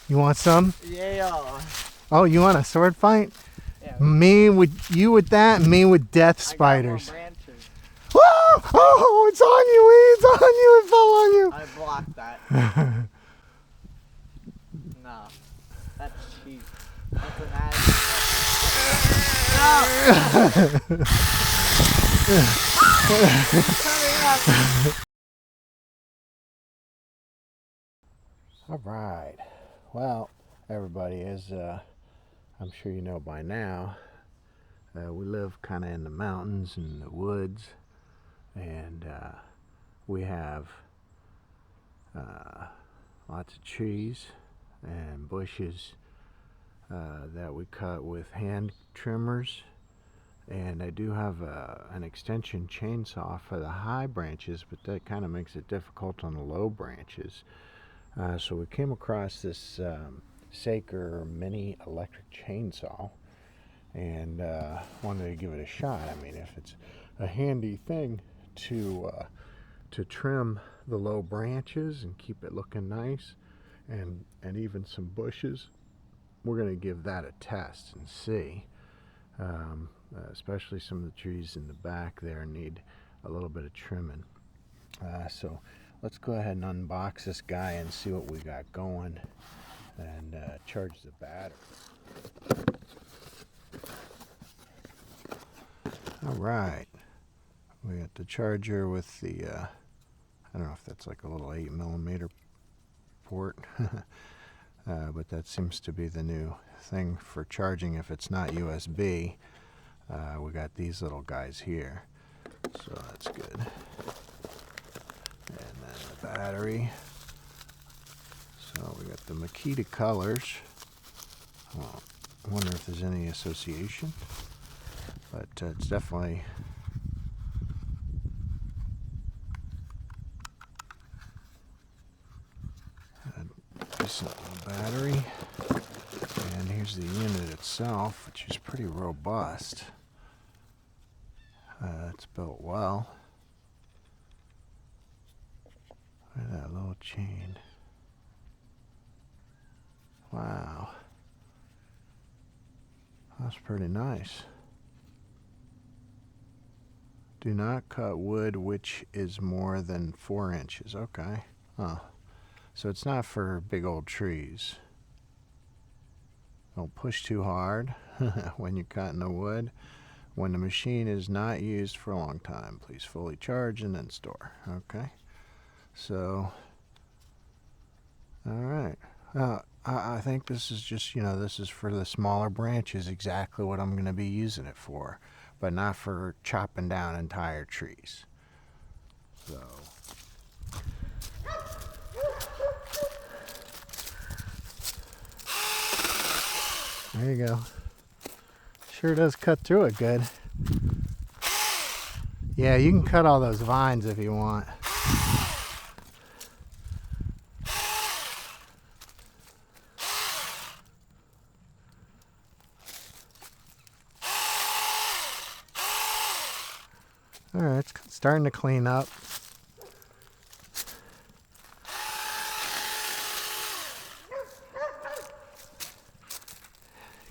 You want some? Yeah. Oh, you want a sword fight? Yeah. Me with you with that, me with death spiders. I got more branches. Whoa! Oh, it's on you, Lee. It's on you. It fell on you. I blocked that. No, that's cheap. That's an ad. All right. Well, everybody, as I'm sure you know by now, we live kind of in the mountains and the woods, and we have lots of trees and bushes that we cut with hand trimmers. And I do have an extension chainsaw for the high branches, but that kind of makes it difficult on the low branches. So we came across this Saker mini electric chainsaw and wanted to give it a shot. I mean, if it's a handy thing to trim the low branches and keep it looking nice, and even some bushes, we're going to give that a test and see. Especially some of the trees in the back there need a little bit of trimming. So let's go ahead and unbox this guy and see what we got going, and charge the battery. All right, we got the charger with the I don't know if that's like a little 8mm port, but that seems to be the new thing for charging if it's not USB. We got these little guys here, so that's good. And then the battery. So we got the Makita colors. Well, I wonder if there's any association, but it's definitely a decent little battery. And here's the unit itself, which is pretty robust. It's built well. Look at that little chain. Wow. That's pretty nice. Do not cut wood which is more than 4 inches. Okay. Huh. So it's not for big old trees. Don't push too hard when you're cutting the wood. When the machine is not used for a long time, please fully charge and then store. Okay. So, all right. I think this is just, this is for the smaller branches, exactly what I'm going to be using it for, but not for chopping down entire trees. So, there you go. Sure does cut through it good. Yeah, you can cut all those vines if you want. All right, it's starting to clean up.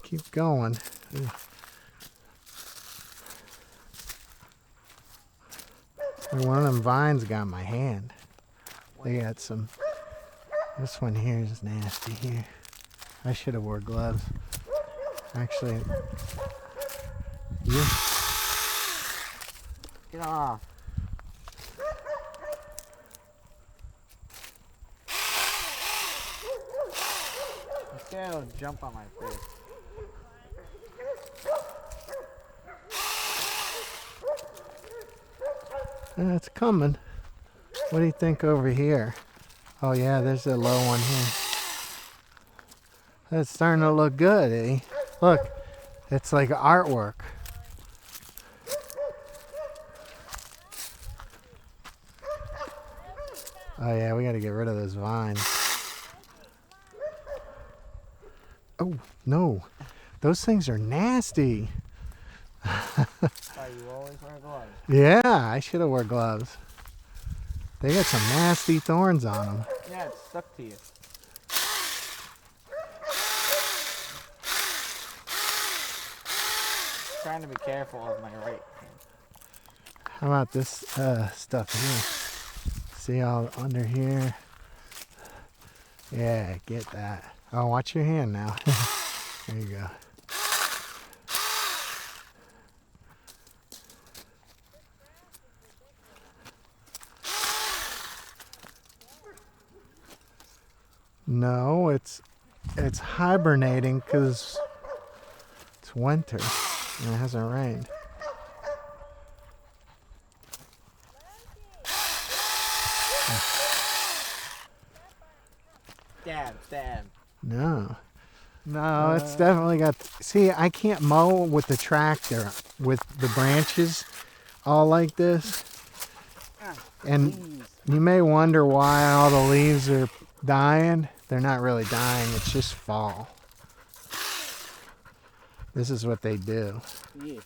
Keep going. One of them vines got my hand. They got some. This one here is nasty here. I should have wore gloves. Actually, yeah. Get off. I'm scared it'll jump on my face. It's coming. What do you think over here? Oh yeah, there's a low one here. That's starting to look good, eh? Look, it's like artwork. Oh yeah, we gotta get rid of those vines. Oh, no. Those things are nasty. You always wear gloves. Yeah, I should have worn gloves. They got some nasty thorns on them. Yeah, it's stuck to you. trying to be careful with my right hand. How about this stuff here? See all under here? Yeah, get that. Oh, watch your hand now. There you go. No, it's hibernating because it's winter and it hasn't rained. Stab. No, it's definitely got. See, I can't mow with the tractor with the branches all like this, and you may wonder why all the leaves are dying. They're not really dying. It's just fall. This is what they do. Yeah.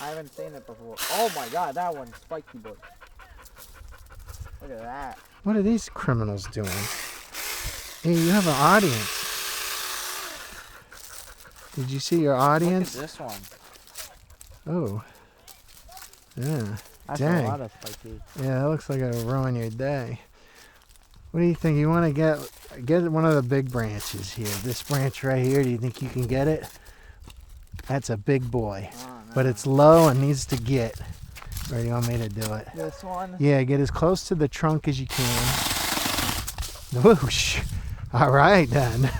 I haven't seen it before. Oh my god, that one's spiky boy. Look at that. What are these criminals doing? Hey, you have an audience. Did you see your audience? Look at this one. Oh. Yeah. That's Dang. a lot of spiky. Yeah, that looks like it'll ruin your day. What do you think? You want to get one of the big branches here. This branch right here, do you think you can get it? That's a big boy. Oh, no. But it's low and needs to get. Or do you want me to do it? This one? Yeah, get as close to the trunk as you can. Whoosh. All right, then.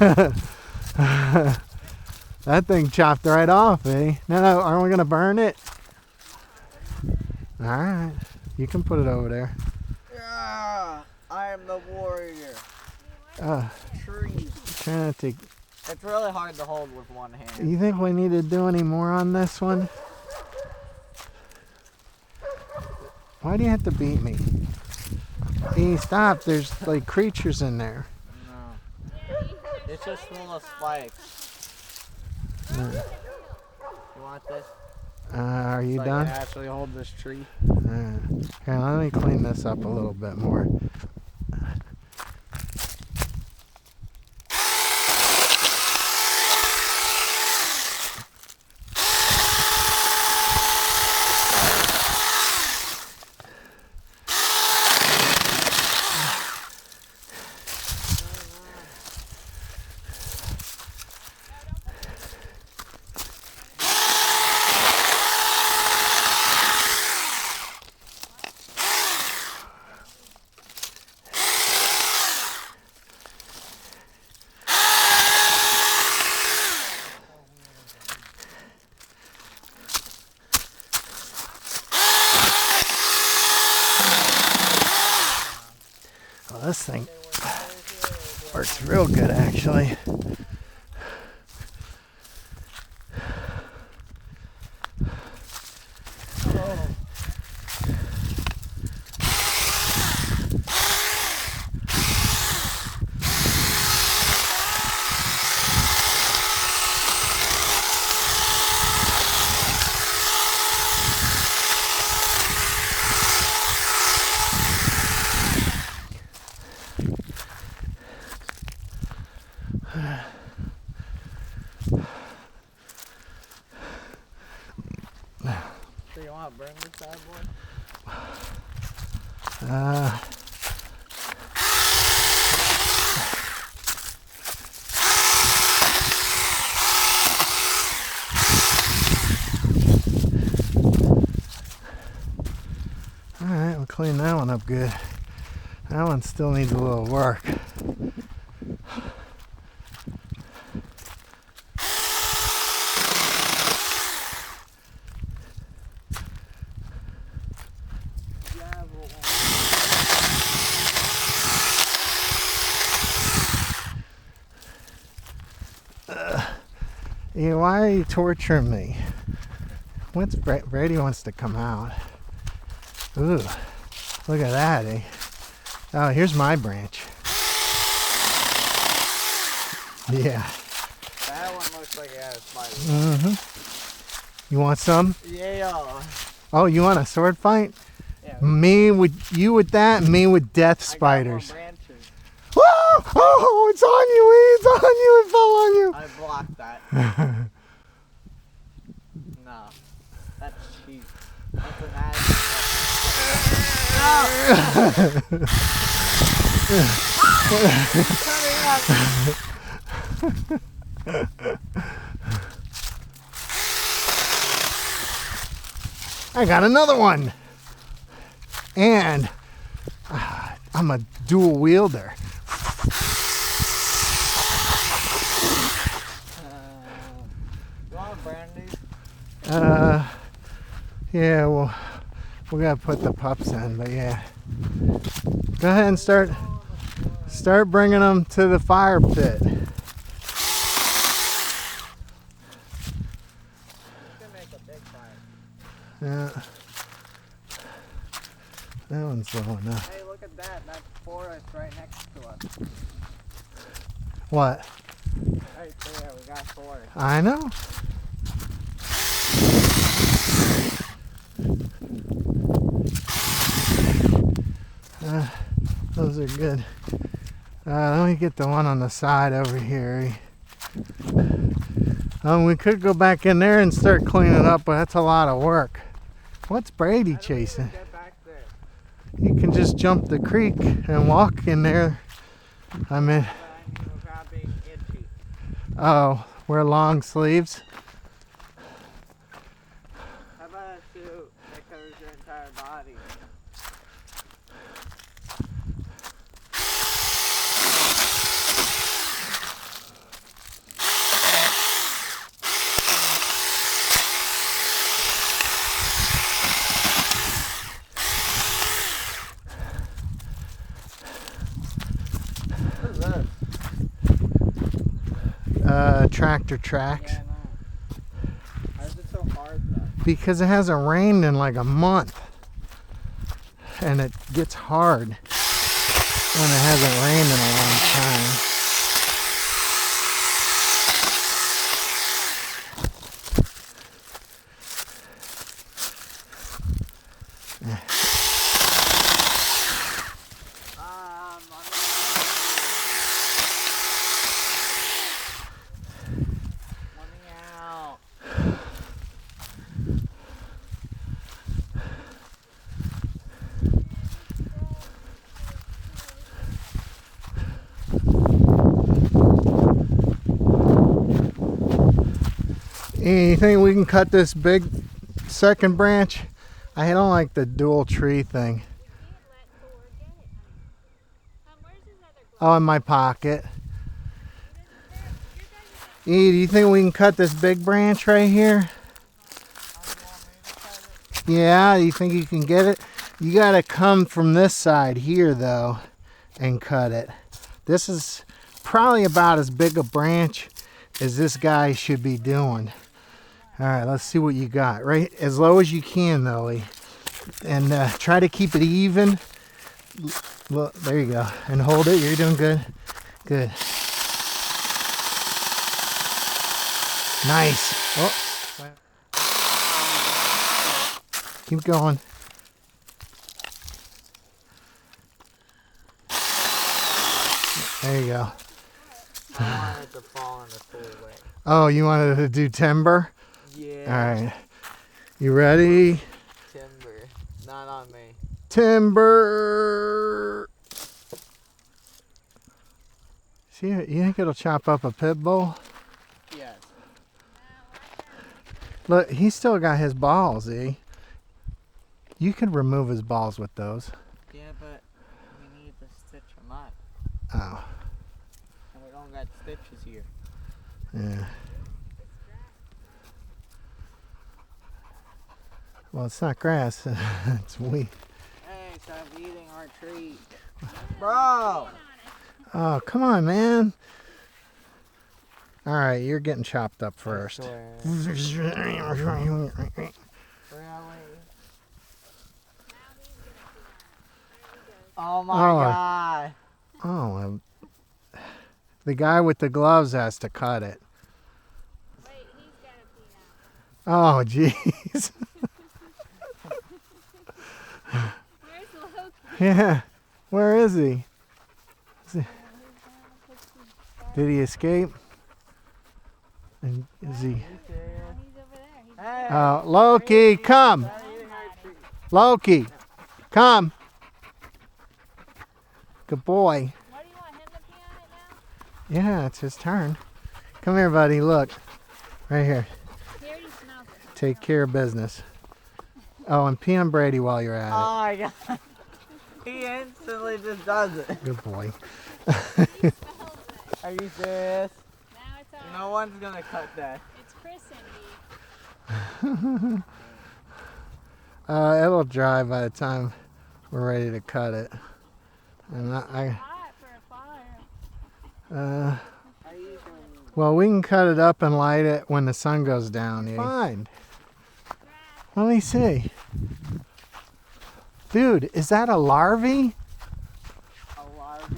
That thing chopped right off, eh? No, aren't we going to burn it? All right. You can put it over there. Yeah, I am the warrior. Trees. Trying to take... It's really hard to hold with one hand. You think we need to do any more on this one? Why do you have to beat me? Hey, stop. There's like creatures in there. No. It's just full of spikes. You want this? Are you So I done? can actually hold this tree. Here, let me clean this up a little bit more. Well, this thing works real good, actually. So you want to burn this bad boy? Alright, we'll clean that one up good. That one still needs a little work. Yeah, why are you torturing me? Once Brady wants to come out. Ooh, look at that, eh? Oh, here's my branch. Yeah. That one looks like it has spiders. Mm-hmm. You want some? Yeah. Oh, you want a sword fight? Yeah. Me with you with that, me with death spiders. I got more branches. Whoa! Oh, it's on you, it's on you, it fell on you. I blocked that. Jeez. That's an ass. I got another one. And I'm a dual wielder. You want a brandy? Yeah, well, we gotta put the pups in, but yeah. Go ahead and start bringing them to the fire pit. You can make a big fire. Yeah. That one's low enough. Hey, look at that. That's forest right next to us. What? Right there, we got forest. I know. Those are good. Let me get the one on the side over here. We could go back in there and start cleaning up, but that's a lot of work. What's Brady chasing? Get back there. You can just jump the creek and walk in there. I mean, But I need without being itchy. oh, wear long sleeves. How about a suit that covers your entire body? What is this? Tractor tracks. Yeah, I know. Why is it so hard though? Because it hasn't rained in like a month. And it gets hard when it hasn't rained in a long time. Let me out. You think we can cut this big second branch? I don't like the dual tree thing. Oh, in my pocket. Do you think we can cut this big branch right here? Yeah, you think you can get it? You gotta come from this side here though and cut it. This is probably about as big a branch as this guy should be doing. All right, let's see what you got. Right, as low as you can though, Lee. And try to keep it even. Look, there you go. And hold it. You're doing good. Good. Nice. Oh. Keep going. There you go. I wanted to fall in the full way. Oh, you wanted to do timber? Yeah. All right. You ready? Timber. Not on me. Timber. See, you think it'll chop up a pit bull? Yes. Look, he's still got his balls, eh? You can remove his balls with those. Yeah, but we need to stitch them up. Oh, And we don't got stitches here. yeah. Well, it's not grass. It's wheat. Hey, stop eating our treat. Bro! Oh, come on, man. All right, you're getting chopped up first. Really? Oh my god. Oh, the guy with the gloves has to cut it. Wait, he's gotta pee now. Oh, jeez. Where's Loki? Yeah. Where is he? Did he escape? And is he? He's No, here. he's over there. He's Hey, Loki, come. they're eating our tree. Loki, come. Good boy. What do you want him to pee on it now? Yeah, it's his turn. Come here, buddy. Look. Right here. He already smells it. Take care of business. Oh, and pee on Brady while you're at Oh my god. He instantly just does it. it. Good boy. He smells it. Are you serious? Now it's all. No one's gonna cut that. It's Chris and me. It'll dry by the time we're ready to cut it. And Hot for a fire. well, we can cut it up and light it when the sun goes down. Fine. Let me see. Dude, is that a larvae? A larvae?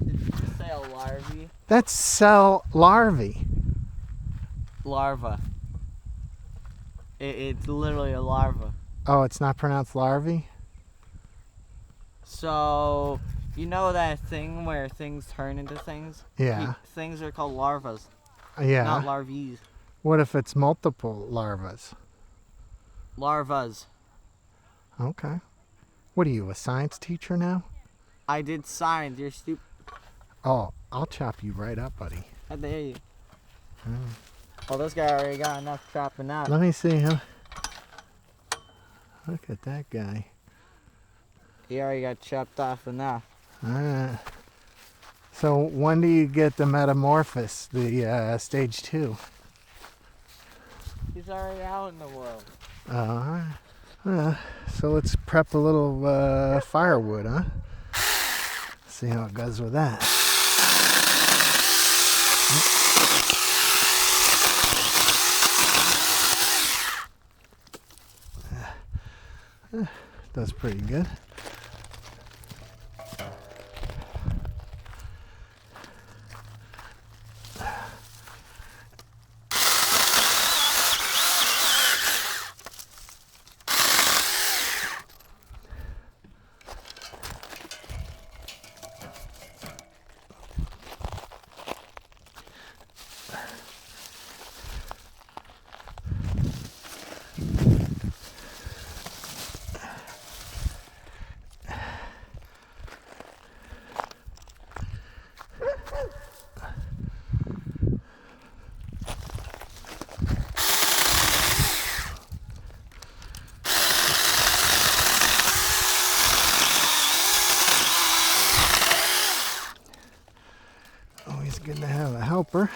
Did you just say a larvae? That's cell larvae. Larva. It's literally a larva. Oh, it's not pronounced larvae? So, you know that thing where things turn into things? Yeah. Things are called larvas, Yeah. not larvae. What if it's multiple larvas? Larvas. Okay. What are you, a science teacher now? I did science. You're stupid. Oh, I'll chop you right up, buddy. How dare you? Well, this guy already got enough chopping up. Let me see him. Look at that guy. He already got chopped off enough. So when do you get the metamorphosis, the stage 2? He's already out in the world. So let's prep a little firewood, huh? See how it goes with that. That's pretty good. Always good to have a helper.